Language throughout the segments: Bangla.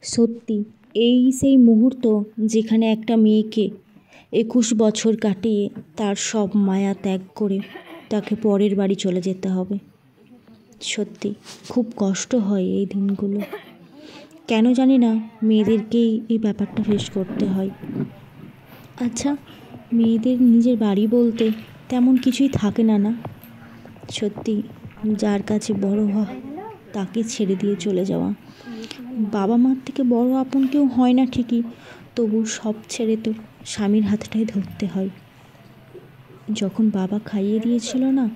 সত্যি এই সেই মুহূর্ত যেখানে একটা মেয়েকে 21 বছর কাটিয়ে তার সব মায়া ত্যাগ করে তাকে পরের বাড়ি চলে যেতে হবে। সত্যি খুব কষ্ট হয় এই দিনগুলো। কেন জানি না মেয়েদেরকেই এই ব্যাপারটা ফেস করতে হয়। আচ্ছা, মেয়েদের নিজের বাড়ি বলতে তেমন কিছুই থাকে না, না? সত্যি যার কাছে বড় হওয়া তাকে ছেড়ে দিয়ে চলে যাওয়া। বাবা মার থেকে বড় আপন কেউ হয় না ঠিকই, তবু সব ছেড়ে তো স্বামীর হাতটাই ধরতে হয়। যখন বাবা খাইয়ে দিয়েছিল না,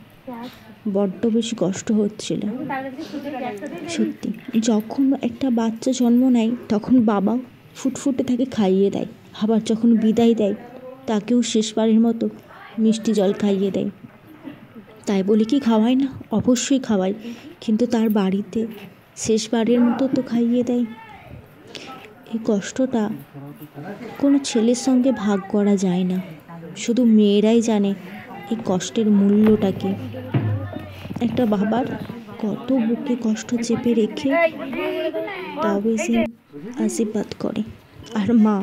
বড্ড বেশি কষ্ট হচ্ছিল। সত্যি যখন একটা বাচ্চা জন্ম নেয় তখন বাবা ফুটফুটে তাকে খাইয়ে দেয়, আবার যখন বিদায় দেয় তাকেও শেষবারের মতো মিষ্টি জল খাইয়ে দেয়। তাই বলে কি খাওয়ায় না? অবশ্যই খাওয়ায়, কিন্তু তার বাড়িতে শেষবারের মতো তো খাইয়ে দেয়। এই কষ্টটা কোনো ছেলের সঙ্গে ভাগ করা যায় না, শুধু মেয়েরাই জানে এই কষ্টের মূল্যটা কি। একটা বাবার কত বুকে কষ্ট চেপে রেখে তবে সে আশীর্বাদ করে। আর মা,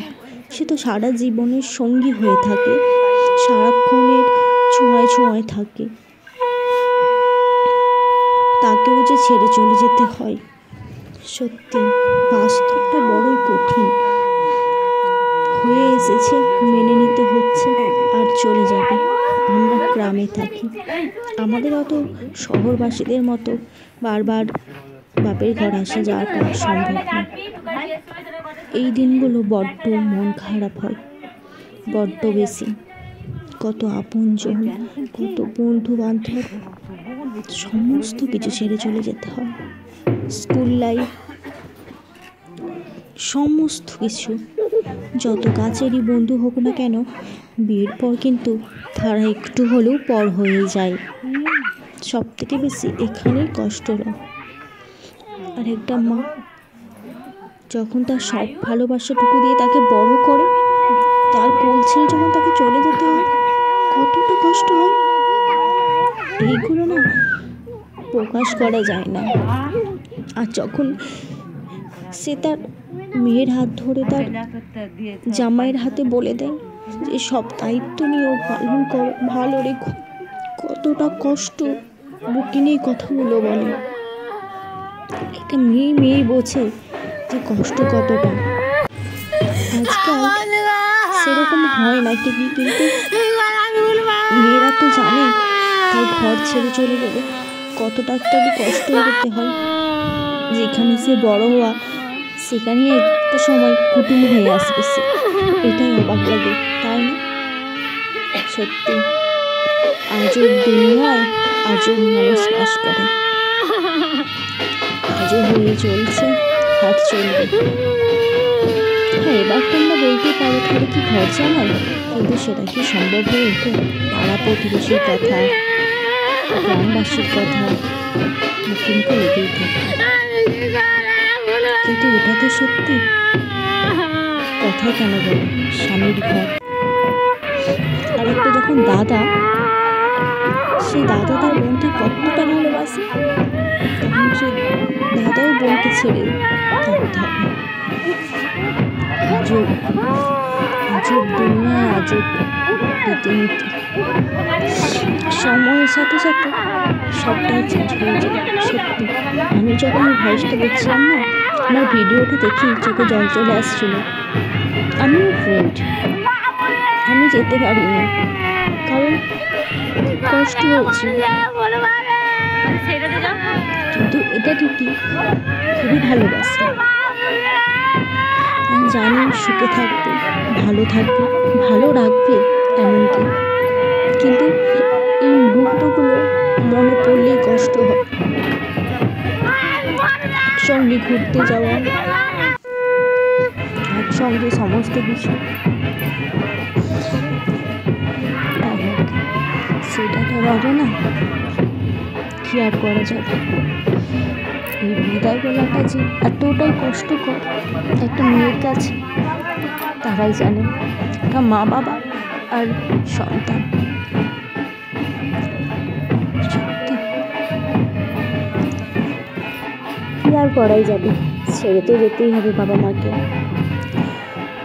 সে তো সারা জীবনের সঙ্গী হয়ে থাকে, সারাক্ষণের ছোঁয়ায় ছোঁয়ায় থাকে, তাকেও যে ছেড়ে চলে যেতে হয়। সত্যি বাস্তবটা বড়ই কঠিন হয়ে এসেছে, মেনে নিতে হচ্ছে। আর চলে যাবে। আমরা গ্রামে থাকি, আমাদের অত শহরবাসীদের মতো বারবার বাপের ঘর আসা যাওয়াটা সম্ভব না। এই দিনগুলো বড্ড মন খারাপ হয়, বড্ড বেশি। কত আপনজন, কত বন্ধু বান্ধব, সমস্ত কিছু ছেড়ে চলে যেতে হয়। স্কুল লাইফ, সমস্ত কিছু। যত কাছেরই বন্ধু হোক না কেন, বিয়ের পর কিন্তু তারা একটু হলেও পর হয়ে যায়। সব থেকে বেশি এখানেই কষ্ট হয়। আর একটা মা যখন তার সব ভালোবাসাটুকু দিয়ে তাকে বড় করে, তার কোল ছেড়ে যখন তাকে চলে যেতে হয়, কতটা কষ্ট হয়। এইগুলো না প্রকাশ করা যায় না। আর যখন সে তার মেয়ের হাত ধরে তার জামাইয়ের হাতে বলে দেয় যে সব দায়িত্ব নিয়েও পালন করো, ভালো রেখো, কতটা কষ্ট বুকে নিয়ে কথাগুলো বলে। একটা মেয়ে বোঝে যে কষ্ট কতটা। আজকাল সেরকম হয় না ঠিকই, কিন্তু মেয়েরা তো জানে তার ঘর ছেড়ে চলে গেলে কতটা একটা কষ্ট করতে হয়। যেখানে সে বড় হওয়া, সেখানে একটা সময় কুটুম হয়ে আসবে সে। এটাই অবাক লাগে, তাই না? সত্যি আজব দুনিয়ায় আজব মানুষ বাস করে। আজব হয়ে চলছে আর চলবে। হ্যাঁ, এবার তোমরা বলতেই পারো তাহলে কি ঘর জামাই, কিন্তু সেটা কি সম্ভব হয়ে ওঠে? পাড়া প্রতিবেশীর কথা, গ্রামবাসীর কথা মুখে মুখে লেগেই থাকে, কিন্তু এটা তো সত্যি। কথা কেন বলে স্বামীর ঘর। আর একটা যখন দাদা, সেই দাদা তার বোনকে কতটা ভালোবাসে, তখন সে দাদাও বোনকে ছেড়ে থাকতে হবে। আজব আজব দুনিয়ায় আজব রীতিনীতি। সময়ের সাথে সাথে সবটাই চেঞ্জ হয়ে যায়। সত্যি আমি যখন এই ভয়েসটা দেখছিলাম না, আমার ভিডিওটা দেখি চোখে জল চলে আসছিল। আমিও ফ্রেন্ড, আমি যেতে পারিনি কারণ কষ্ট হয়েছিল, কিন্তু এটা ঠিকই খুবই ভালোবাসি। আমি জানি সুখে থাকবে, ভালো থাকবে, ভালো রাখবে এমনকি, কিন্তু এই মুহূর্তগুলো মনে পড়লেই কষ্ট হয়। একসঙ্গে ঘুরতে যাওয়া, একসঙ্গে সমস্ত কিছু, সেটা তো হবে না। কি আর করা যাবে? এই বিদায় বলাটা যে এতটাই কষ্টকর একটা মেয়ের কাছে, তারাই জানে, একটা মা বাবা আর সন্তান। সত্যি কি আর করাই যাবে। ছেড়ে তো যেতেই হবে বাবা মাকে।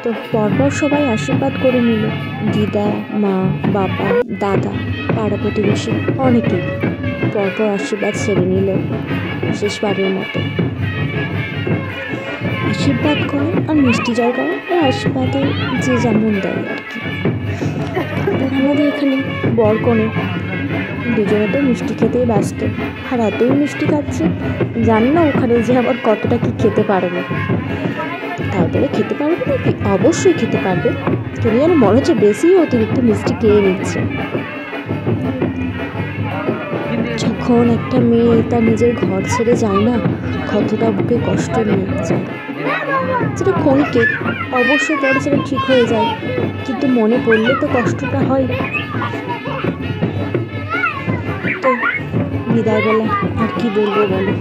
তো পরপর সবাই আশীর্বাদ করে নিল, দিদা, মা, বাবা, দাদা, পাড়া প্রতিবেশী অনেকেই পরপর আশীর্বাদ সেরে নিল শেষবারের মতো। আশীর্বাদ করে আর মিষ্টি জল করে, আর আশীর্বাদে যে যেমন দেয় আর কি। আর আমাদের এখানে বর কনে দুজনে তো মিষ্টি খেতেই ব্যস্ত, আর এতই মিষ্টি খাচ্ছে জানি না ওখানে যে আবার কতটা কি খেতে পারবে। তারপরে খেতে পারবে নাকি, অবশ্যই খেতে পারবে, কিন্তু যেন মনে হচ্ছে বেশি অতিরিক্ত মিষ্টি খেয়ে নিচ্ছে। যখন একটা মেয়ে তার নিজের ঘর ছেড়ে যায় না, কতটা বুকে কষ্ট নিয়ে যায়, যেটা ক্ষণিকে অবশ্যই পরে সেটা ঠিক হয়ে যায়, কিন্তু মনে পড়লে তো কষ্টটা হয়। তো বিদায়বেলা আর কি বলবো বলো।